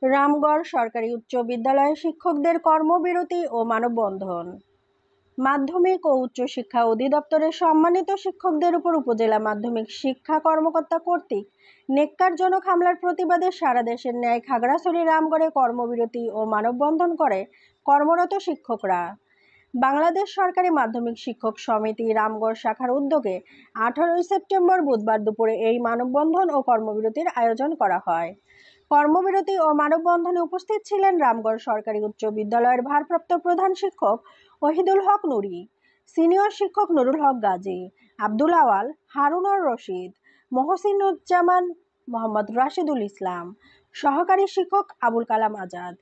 রামগড় সরকারি উচ্চ বিদ্যালয়ে শিক্ষকদের কর্মবিরতি ও মানববন্ধন। মাধ্যমিক ও উচ্চশিক্ষা অধিদপ্তরের সম্মানিত শিক্ষকদের উপর উপজেলা মাধ্যমিক শিক্ষা কর্মকর্তা কর্তৃক নেক্কারজনক হামলার প্রতিবাদে সারা দেশের ন্যায় খাগড়াছড়ি রামগড়ে কর্মবিরতি ও মানববন্ধন করে কর্মরত শিক্ষকরা। বাংলাদেশ সরকারি মাধ্যমিক শিক্ষক সমিতি রামগড় শাখার উদ্যোগে 18 সেপ্টেম্বর বুধবার দুপুরে এই মানববন্ধন ও কর্মবিরতির আয়োজন করা হয়। কর্মবিরতি ও মানববন্ধনে উপস্থিত ছিলেন রামগড় সরকারি উচ্চ বিদ্যালয়ের ভারপ্রাপ্ত প্রধান শিক্ষক ওহিদুল হক নুরি, সিনিয়র শিক্ষক নুরুল হক গাজী, আব্দুল আওয়াল, হারুনুর রশিদ, মহসিনুজ্জামান, মোহাম্মদ রাশিদুল ইসলাম, সহকারী শিক্ষক আবুল কালাম আজাদ,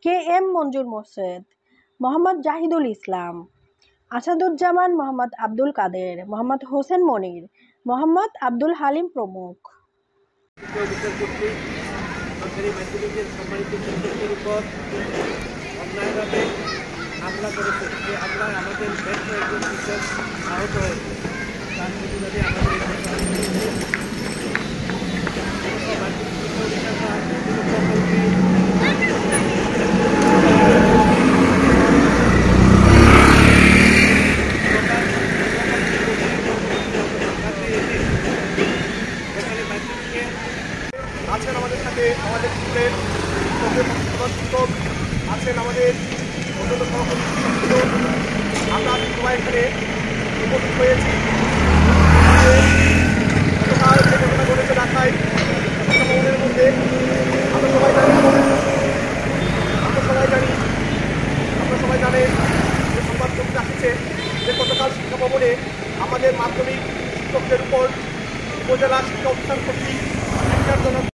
কে এম মঞ্জুর মোর্শেদ, মোহাম্মদ জাহিদুল ইসলাম, আসাদুজ্জামান, মোহাম্মদ আব্দুল কাদের, মোহাম্মদ হোসেন মনির, মোহাম্মদ আব্দুল হালিম প্রমুখ। সরকারি মাধ্যমিকের সম্মানিত শিক্ষকদের উপর অন্যায়ভাবে হামলা করেছে, যে হামলায় আমাদের বেশ কয়েকজন শিক্ষক আহত হয়েছে। তার প্রতিবাদে আমাদের আছেন আমাদের সাথে আমাদের স্কুলের শিক্ষক আছেন, আমাদের অন্যান্য সহকারী শিক্ষক, আমরা সবাই এখানে উপস্থিত হয়েছি। গতকাল যে ঘটনা ঘটেছে ঢাকায় ভবনের মধ্যে